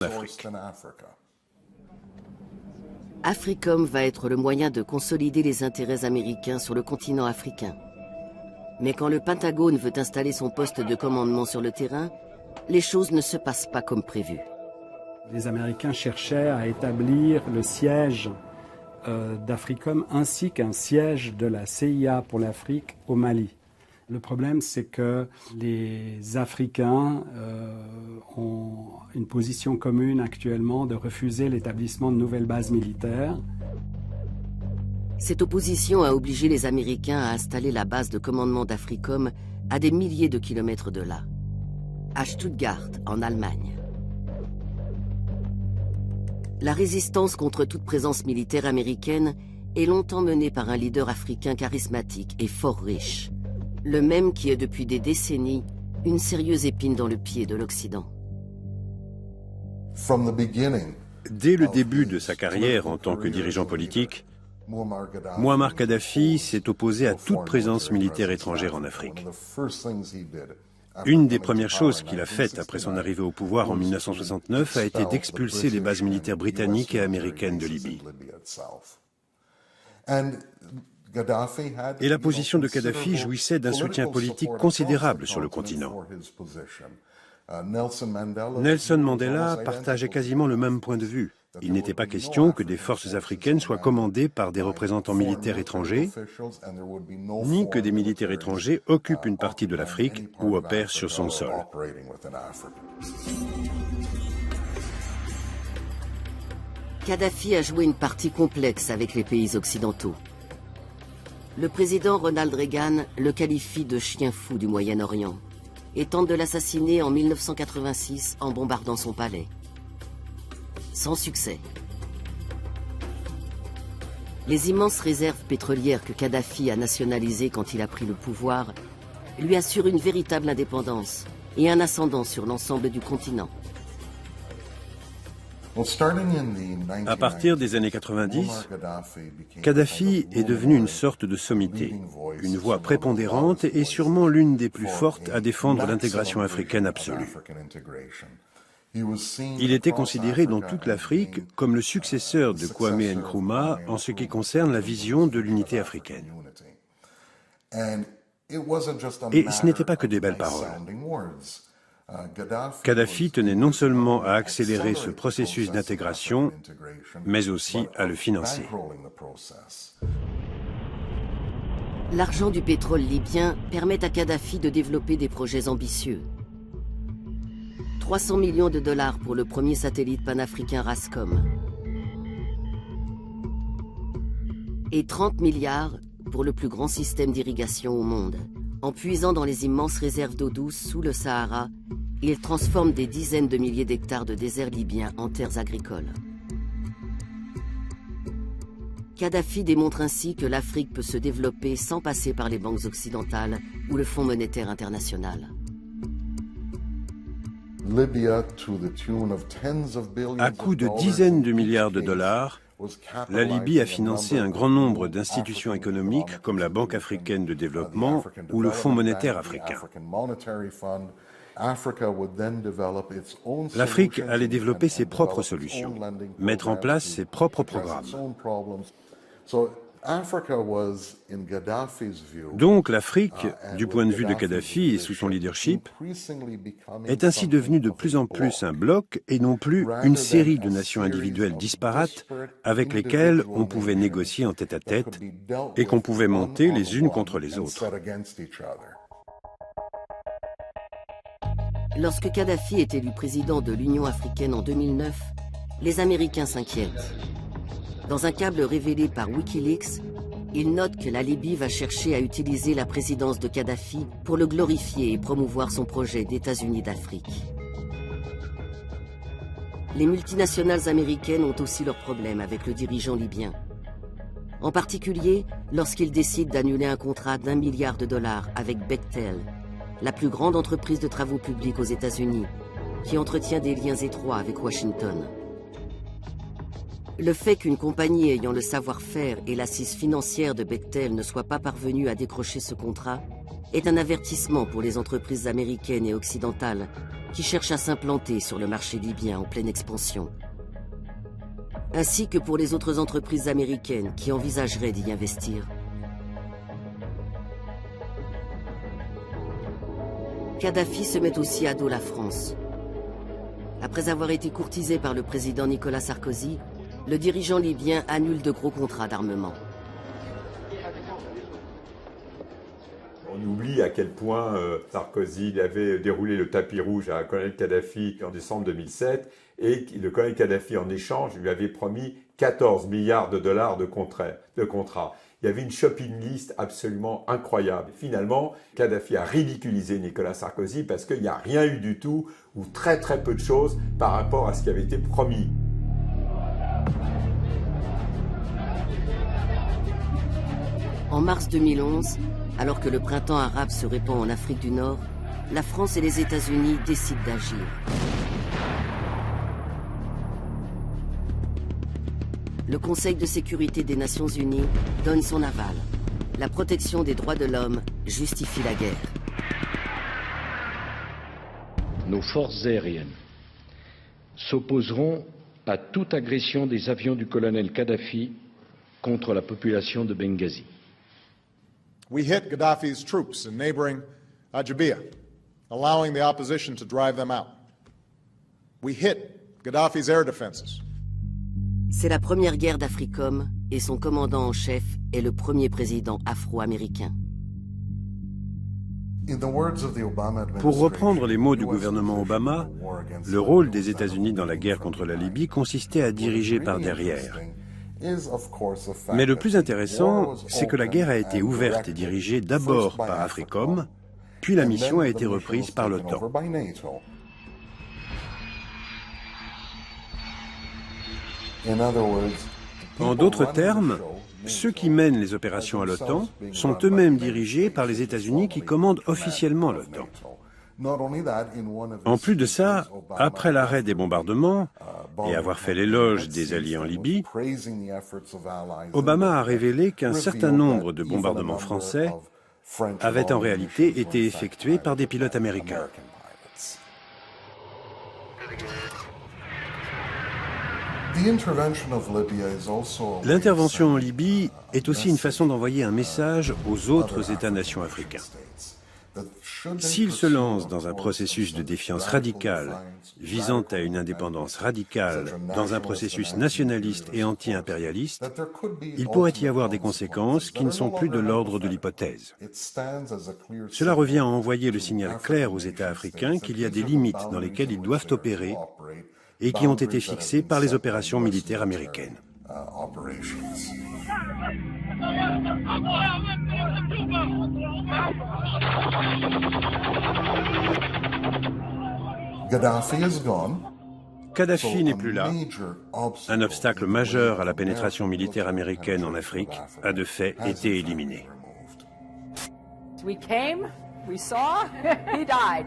Afrique. AFRICOM va être le moyen de consolider les intérêts américains sur le continent africain. Mais quand le Pentagone veut installer son poste de commandement sur le terrain, les choses ne se passent pas comme prévu. Les Américains cherchaient à établir le siège d'AFRICOM ainsi qu'un siège de la CIA pour l'Afrique au Mali. Le problème, c'est que les Africains ont une position commune actuellement de refuser l'établissement de nouvelles bases militaires. Cette opposition a obligé les Américains à installer la base de commandement d'AFRICOM à des milliers de kilomètres de là, à Stuttgart, en Allemagne. La résistance contre toute présence militaire américaine est longtemps menée par un leader africain charismatique et fort riche, le même qui est depuis des décennies une sérieuse épine dans le pied de l'Occident. Dès le début de sa carrière en tant que dirigeant politique, Mouammar Kadhafi s'est opposé à toute présence militaire étrangère en Afrique. Une des premières choses qu'il a faites après son arrivée au pouvoir en 1969 a été d'expulser les bases militaires britanniques et américaines de Libye. Et la position de Kadhafi jouissait d'un soutien politique considérable sur le continent. Nelson Mandela partageait quasiment le même point de vue. Il n'était pas question que des forces africaines soient commandées par des représentants militaires étrangers, ni que des militaires étrangers occupent une partie de l'Afrique ou opèrent sur son sol. Kadhafi a joué une partie complexe avec les pays occidentaux. Le président Ronald Reagan le qualifie de chien fou du Moyen-Orient et tente de l'assassiner en 1986 en bombardant son palais. Sans succès. Les immenses réserves pétrolières que Kadhafi a nationalisées quand il a pris le pouvoir lui assurent une véritable indépendance et un ascendant sur l'ensemble du continent. À partir des années 90, Kadhafi est devenu une sorte de sommité, une voix prépondérante et sûrement l'une des plus fortes à défendre l'intégration africaine absolue. Il était considéré dans toute l'Afrique comme le successeur de Kwame Nkrumah en ce qui concerne la vision de l'unité africaine. Et ce n'était pas que des belles paroles. Kadhafi tenait non seulement à accélérer ce processus d'intégration, mais aussi à le financer. L'argent du pétrole libyen permet à Kadhafi de développer des projets ambitieux. 300 millions de dollars pour le premier satellite panafricain RASCOM. Et 30 milliards pour le plus grand système d'irrigation au monde. En puisant dans les immenses réserves d'eau douce sous le Sahara, il transforme des dizaines de milliers d'hectares de désert libyen en terres agricoles. Kadhafi démontre ainsi que l'Afrique peut se développer sans passer par les banques occidentales ou le Fonds monétaire international. À coût de dizaines de milliards de dollars, la Libye a financé un grand nombre d'institutions économiques comme la Banque africaine de développement ou le Fonds monétaire africain. L'Afrique allait développer ses propres solutions, mettre en place ses propres programmes. Donc l'Afrique, du point de vue de Kadhafi et sous son leadership, est ainsi devenue de plus en plus un bloc et non plus une série de nations individuelles disparates avec lesquelles on pouvait négocier en tête-à-tête et qu'on pouvait monter les unes contre les autres. Lorsque Kadhafi est élu président de l'Union africaine en 2009, les Américains s'inquiètent. Dans un câble révélé par Wikileaks, il note que la Libye va chercher à utiliser la présidence de Kadhafi pour le glorifier et promouvoir son projet d'États-Unis d'Afrique. Les multinationales américaines ont aussi leurs problèmes avec le dirigeant libyen. En particulier, lorsqu'il décide d'annuler un contrat d'1 milliard de dollars avec Bechtel, la plus grande entreprise de travaux publics aux États-Unis, qui entretient des liens étroits avec Washington. Le fait qu'une compagnie ayant le savoir-faire et l'assise financière de Bechtel ne soit pas parvenue à décrocher ce contrat est un avertissement pour les entreprises américaines et occidentales qui cherche à s'implanter sur le marché libyen en pleine expansion, ainsi que pour les autres entreprises américaines qui envisageraient d'y investir. Kadhafi se met aussi à dos la France. Après avoir été courtisé par le président Nicolas Sarkozy, le dirigeant libyen annule de gros contrats d'armement. On oublie à quel point Sarkozy avait déroulé le tapis rouge à colonel Kadhafi en décembre 2007 et le colonel Kadhafi, en échange, lui avait promis 14 milliards de dollars de contrats. Il y avait une shopping list absolument incroyable. Finalement, Kadhafi a ridiculisé Nicolas Sarkozy parce qu'il n'y a rien eu du tout ou très très peu de choses par rapport à ce qui avait été promis. En mars 2011, alors que le printemps arabe se répand en Afrique du Nord, la France et les États-Unis décident d'agir. Le Conseil de sécurité des Nations Unies donne son aval. La protection des droits de l'homme justifie la guerre. Nos forces aériennes s'opposeront à toute agression des avions du colonel Kadhafi contre la population de Benghazi. We hit Gaddafi's troops in neighboring Ajabia, allowing the opposition to drive them out. We hit Gaddafi's air defenses. C'est la première guerre d'Africom et son commandant en chef est le premier président afro-américain. Pour reprendre les mots du gouvernement Obama, le rôle des États-Unis dans la guerre contre la Libye consistait à diriger par derrière. Mais le plus intéressant, c'est que la guerre a été ouverte et dirigée d'abord par Africom, puis la mission a été reprise par l'OTAN. En d'autres termes, ceux qui mènent les opérations à l'OTAN sont eux-mêmes dirigés par les États-Unis qui commandent officiellement l'OTAN. En plus de ça, après l'arrêt des bombardements et avoir fait l'éloge des alliés en Libye, Obama a révélé qu'un certain nombre de bombardements français avaient en réalité été effectués par des pilotes américains. L'intervention en Libye est aussi une façon d'envoyer un message aux autres États-nations africains. S'ils se lancent dans un processus de défiance radicale visant à une indépendance radicale dans un processus nationaliste et anti-impérialiste, il pourrait y avoir des conséquences qui ne sont plus de l'ordre de l'hypothèse. Cela revient à envoyer le signal clair aux États africains qu'il y a des limites dans lesquelles ils doivent opérer et qui ont été fixées par les opérations militaires américaines. Kadhafi n'est plus là. Un obstacle majeur à la pénétration militaire américaine en Afrique a de fait été éliminé. We came, we saw, he died.